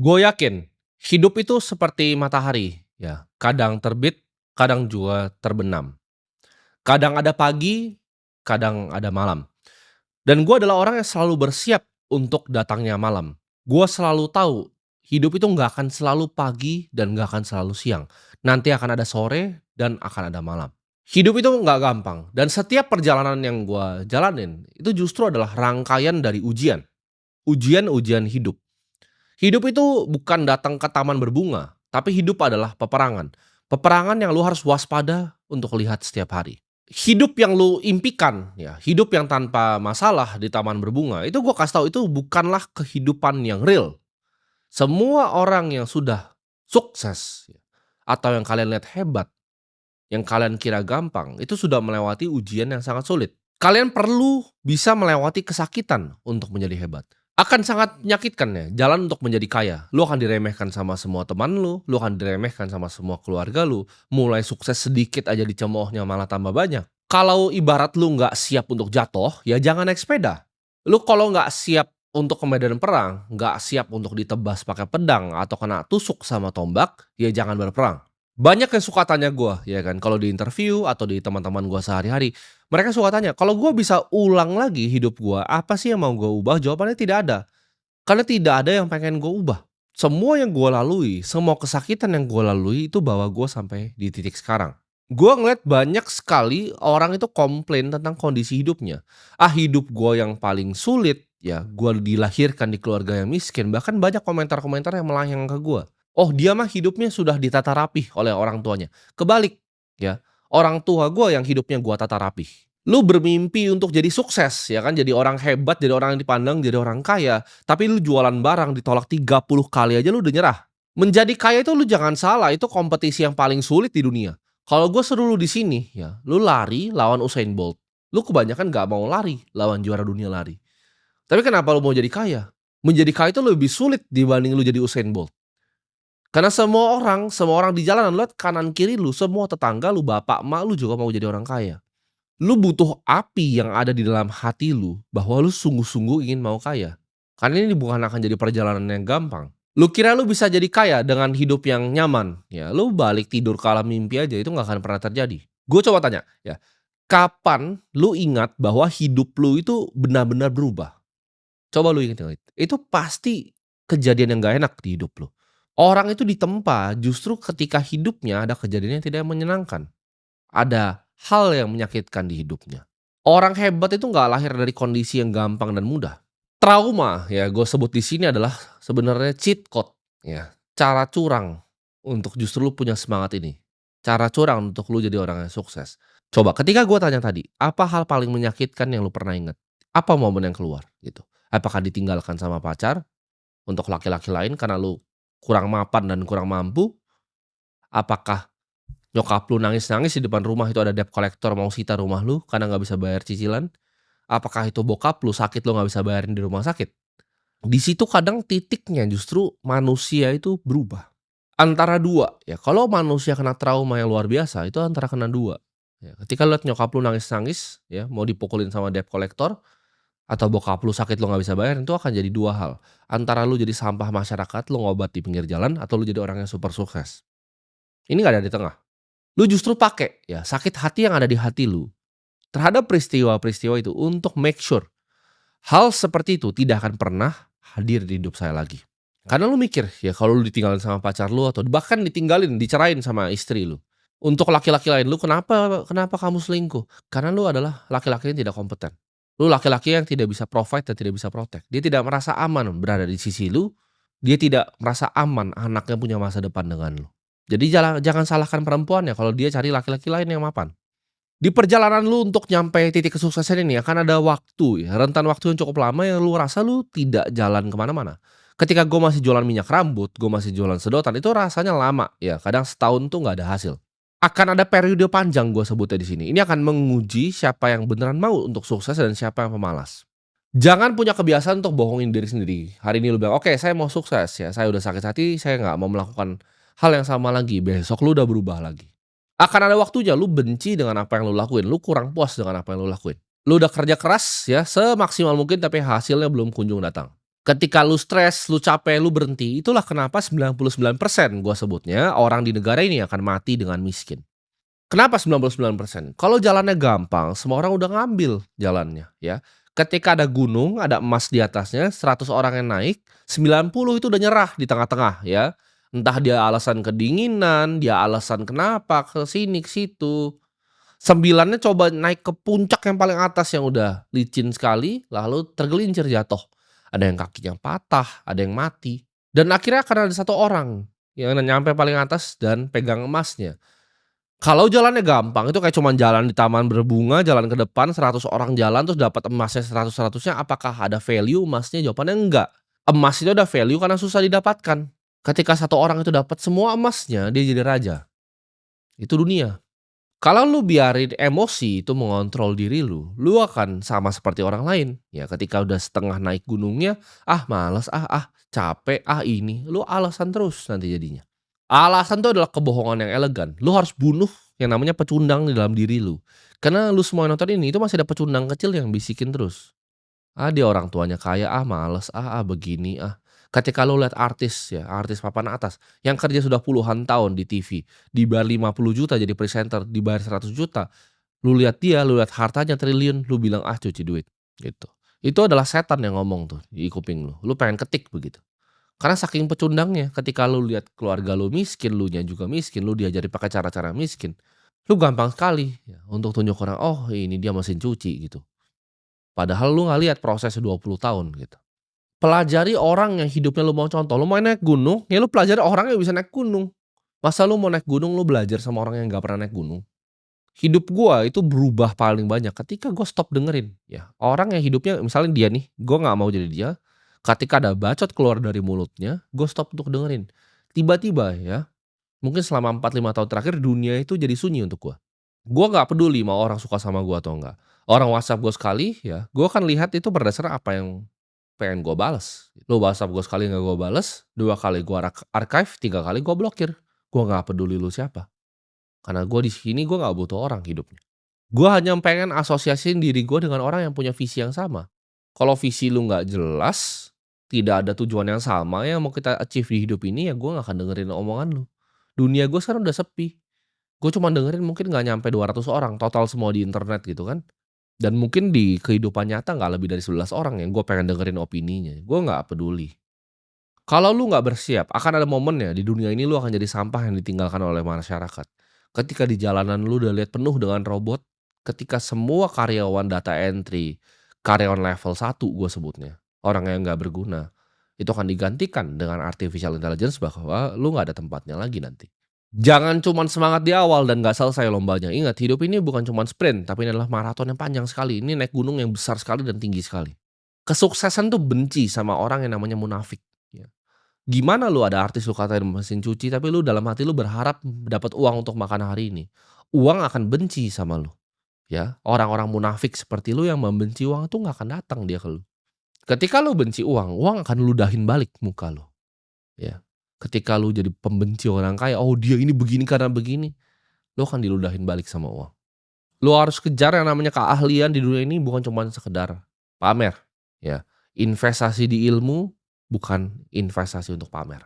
Gue yakin, hidup itu seperti matahari, ya. Kadang terbit, kadang juga terbenam. Kadang ada pagi, kadang ada malam. Dan gue adalah orang yang selalu bersiap untuk datangnya malam. Gue selalu tahu, hidup itu nggak akan selalu pagi dan nggak akan selalu siang. Nanti akan ada sore dan akan ada malam. Hidup itu nggak gampang, dan setiap perjalanan yang gue jalanin, itu justru adalah rangkaian dari ujian. Ujian-ujian hidup. Hidup itu bukan datang ke taman berbunga, tapi hidup adalah peperangan. Peperangan yang lu harus waspada untuk lihat setiap hari. Hidup yang lu impikan, ya, hidup yang tanpa masalah di taman berbunga, itu gua kasih tahu itu bukanlah kehidupan yang real. Semua orang yang sudah sukses, ya, atau yang kalian lihat hebat, yang kalian kira gampang, itu sudah melewati ujian yang sangat sulit. Kalian perlu bisa melewati kesakitan untuk menjadi hebat. Akan sangat menyakitkan ya, jalan untuk menjadi kaya. Lu akan diremehkan sama semua teman lu akan diremehkan sama semua keluarga lu, mulai sukses sedikit aja dicemoohnya malah tambah banyak. Kalau ibarat lu nggak siap untuk jatuh, ya jangan naik sepeda. Lu kalau nggak siap untuk ke medan perang, nggak siap untuk ditebas pakai pedang atau kena tusuk sama tombak, ya jangan berperang. Banyak yang suka tanya gue, ya kan, kalau di interview atau di teman-teman gue sehari-hari, mereka suka tanya, "Kalau gue bisa ulang lagi hidup gue, apa sih yang mau gue ubah?" Jawabannya tidak ada. Karena tidak ada yang pengen gue ubah. Semua yang gue lalui, semua kesakitan yang gue lalui itu bawa gue sampai di titik sekarang. Gue ngeliat banyak sekali orang itu komplain tentang kondisi hidupnya. Ah, hidup gue yang paling sulit, ya gue dilahirkan di keluarga yang miskin. Bahkan banyak komentar-komentar yang melayang ke gue. Oh, dia mah hidupnya sudah ditata rapih oleh orang tuanya. Kebalik, ya. Orang tua gue yang hidupnya gue tata rapih. Lu bermimpi untuk jadi sukses, ya kan, jadi orang hebat, jadi orang yang dipandang, jadi orang kaya, tapi lu jualan barang ditolak 30 kali aja lu udah nyerah. Menjadi kaya itu lu jangan salah, itu kompetisi yang paling sulit di dunia. Kalau gue suruh lu di sini, ya, lu lari lawan Usain Bolt. Lu kebanyakan nggak mau lari lawan juara dunia lari. Tapi kenapa lu mau jadi kaya? Menjadi kaya itu lebih sulit dibanding lu jadi Usain Bolt. Karena semua orang di jalanan, lu lihat kanan kiri lu, semua tetangga lu, bapak, emak lu juga mau jadi orang kaya. Lu butuh api yang ada di dalam hati lu, bahwa lu sungguh-sungguh ingin mau kaya. Karena ini bukan akan jadi perjalanan yang gampang. Lu kira lu bisa jadi kaya dengan hidup yang nyaman, ya lu balik tidur ke alam mimpi aja, itu nggak akan pernah terjadi. Gue coba tanya, ya, kapan lu ingat bahwa hidup lu itu benar-benar berubah? Coba lu inget-inget, itu pasti kejadian yang nggak enak di hidup lu. Orang itu ditempa justru ketika hidupnya ada kejadian yang tidak menyenangkan. Ada hal yang menyakitkan di hidupnya. Orang hebat itu nggak lahir dari kondisi yang gampang dan mudah. Trauma, ya gue sebut di sini adalah sebenarnya cheat code, ya. Cara curang untuk justru lu punya semangat ini. Cara curang untuk lu jadi orang yang sukses. Coba ketika gue tanya tadi, apa hal paling menyakitkan yang lu pernah ingat? Apa momen yang keluar gitu? Apakah ditinggalkan sama pacar untuk laki-laki lain karena lu kurang mapan dan kurang mampu? Apakah nyokap lu nangis-nangis di depan rumah itu ada debt collector mau sita rumah lu karena nggak bisa bayar cicilan? Apakah itu bokap lu sakit lu nggak bisa bayarin di rumah sakit? Di situ kadang titiknya justru manusia itu berubah. Antara dua, ya kalau manusia kena trauma yang luar biasa itu antara kena dua. Ya, ketika lu liat nyokap lu nangis-nangis ya mau dipukulin sama debt collector, atau bokap lu sakit lu nggak bisa bayar, itu akan jadi dua hal. Antara lu jadi sampah masyarakat, lu ngobat di pinggir jalan, atau lu jadi orang yang super sukses. Ini nggak ada di tengah. Lu justru pakai ya sakit hati yang ada di hati lu terhadap peristiwa-peristiwa itu untuk make sure hal seperti itu tidak akan pernah hadir di hidup saya lagi. Karena lu mikir ya kalau lu ditinggalin sama pacar lu atau bahkan ditinggalin, dicerain sama istri lu. Untuk laki-laki lain, lu kenapa kenapa kamu selingkuh? Karena lu adalah laki-laki yang tidak kompeten. Lu laki-laki yang tidak bisa provide dan tidak bisa protect. Dia tidak merasa aman berada di sisi lu. Dia tidak merasa aman anaknya punya masa depan dengan lu. Jadi jangan salahkan perempuan ya kalau dia cari laki-laki lain yang mapan. Di perjalanan lu untuk nyampe titik kesuksesan ini akan ada waktu ya, rentan waktu yang cukup lama yang lu rasa lu tidak jalan kemana mana. Ketika gue masih jualan minyak rambut, gue masih jualan sedotan, itu rasanya lama ya, kadang setahun tuh nggak ada hasil. Akan ada periode panjang gue sebutnya di sini. Ini akan menguji siapa yang beneran mau untuk sukses dan siapa yang pemalas. Jangan punya kebiasaan untuk bohongin diri sendiri. Hari ini lu bilang, "Oke, saya mau sukses ya, saya udah sakit hati, saya nggak mau melakukan hal yang sama lagi." Besok lu udah berubah lagi. Akan ada waktunya lu benci dengan apa yang lu lakuin, lu kurang puas dengan apa yang lu lakuin. Lu udah kerja keras ya semaksimal mungkin tapi hasilnya belum kunjung datang. Ketika lu stres, lu capek, lu berhenti, itulah kenapa 99% gua sebutnya orang di negara ini akan mati dengan miskin. Kenapa 99%? Kalau jalannya gampang, semua orang udah ngambil jalannya, ya. Ketika ada gunung, ada emas di atasnya, 100 orang yang naik, 90 itu udah nyerah di tengah-tengah, ya. Entah dia alasan kedinginan, dia alasan kenapa, ke sini, ke situ. 9-nya coba naik ke puncak yang paling atas yang udah licin sekali, lalu tergelincir jatuh. Ada yang kakinya patah, ada yang mati. Dan akhirnya akan ada satu orang yang nyampe paling atas dan pegang emasnya. Kalau jalannya gampang itu kayak cuman jalan di taman berbunga, jalan ke depan 100 orang jalan terus dapat emasnya 100-100-nya, apakah ada value emasnya? Jawabannya enggak. Emas itu ada value karena susah didapatkan. Ketika satu orang itu dapat semua emasnya, dia jadi raja. Itu dunia. Kalau lu biarin emosi itu mengontrol diri lu akan sama seperti orang lain. Ya ketika udah setengah naik gunungnya, "Ah males capek, ini." Lu alasan terus nanti jadinya. Alasan itu adalah kebohongan yang elegan. Lu harus bunuh yang namanya pecundang di dalam diri lu. Karena lu semua yang nonton ini, itu masih ada pecundang kecil yang bisikin terus. Dia orang tuanya kaya, males, begini, ah. Ketika lu lihat artis ya, artis papan atas yang kerja sudah puluhan tahun di TV, dibayar 50 juta jadi presenter, dibayar 100 juta. Lu lihat dia, lu lihat hartanya triliun, lu bilang, cuci duit, gitu. Itu adalah setan yang ngomong tuh di kuping lu. Lu pengen ketik begitu. Karena saking pecundangnya, ketika lu lihat keluarga lu miskin, lunya juga miskin, lu diajari pakai cara-cara miskin, lu gampang sekali ya untuk tunjuk orang, "Oh, ini dia mesin cuci," gitu. Padahal lu nggak lihat prosesnya 20 tahun gitu. Pelajari orang yang hidupnya lu mau contoh, lu mau naik gunung, ya lu pelajari orang yang bisa naik gunung. Masa lu mau naik gunung, lu belajar sama orang yang nggak pernah naik gunung? Hidup gua itu berubah paling banyak ketika gua stop dengerin, ya. Orang yang hidupnya misalnya dia nih, gua nggak mau jadi dia, ketika ada bacot keluar dari mulutnya, gua stop untuk dengerin. Tiba-tiba ya, mungkin selama 4, 5 tahun terakhir dunia itu jadi sunyi untuk gua. Gua nggak peduli mau orang suka sama gua atau enggak. Orang WhatsApp gua sekali ya, gua akan lihat itu berdasarkan apa yang pengen gua bales. Lu WhatsApp gua sekali nggak gua bales, 2 kali gua archive, 3 kali gua blokir. Gua nggak peduli lu siapa. Karena gua di sini gua nggak butuh orang hidupnya. Gua hanya pengen asosiasiin diri gua dengan orang yang punya visi yang sama. Kalau visi lu nggak jelas, tidak ada tujuan yang sama yang mau kita achieve di hidup ini, ya gua nggak akan dengerin omongan lu. Dunia gua sekarang udah sepi. Gue cuma dengerin mungkin nggak nyampe 200 orang total semua di internet gitu kan. Dan mungkin di kehidupan nyata nggak lebih dari 11 orang yang gue pengen dengerin opininya. Gue nggak peduli. Kalau lu nggak bersiap, akan ada momennya di dunia ini lu akan jadi sampah yang ditinggalkan oleh masyarakat. Ketika di jalanan lu udah lihat penuh dengan robot, ketika semua karyawan data entry, karyawan level 1 gue sebutnya, orang yang nggak berguna, itu akan digantikan dengan artificial intelligence bahwa lu nggak ada tempatnya lagi nanti. Jangan cuman semangat di awal dan nggak selesai lombanya. Ingat, hidup ini bukan cuman sprint, tapi ini adalah maraton yang panjang sekali. Ini naik gunung yang besar sekali dan tinggi sekali. Kesuksesan tuh benci sama orang yang namanya munafik, ya. Gimana lu ada artis lu katain mesin cuci, tapi lu dalam hati lu berharap dapat uang untuk makan hari ini. Uang akan benci sama lu, ya. Orang-orang munafik seperti lu yang membenci uang tuh nggak akan datang dia ke lu. Ketika lu benci uang, uang akan ludahin balik muka lu, ya. Ketika lu jadi pembenci orang kaya, "Oh dia ini begini karena begini." Lu akan diludahin balik sama uang. Lu harus kejar yang namanya keahlian di dunia ini bukan cuman sekedar pamer, ya. Investasi di ilmu bukan investasi untuk pamer.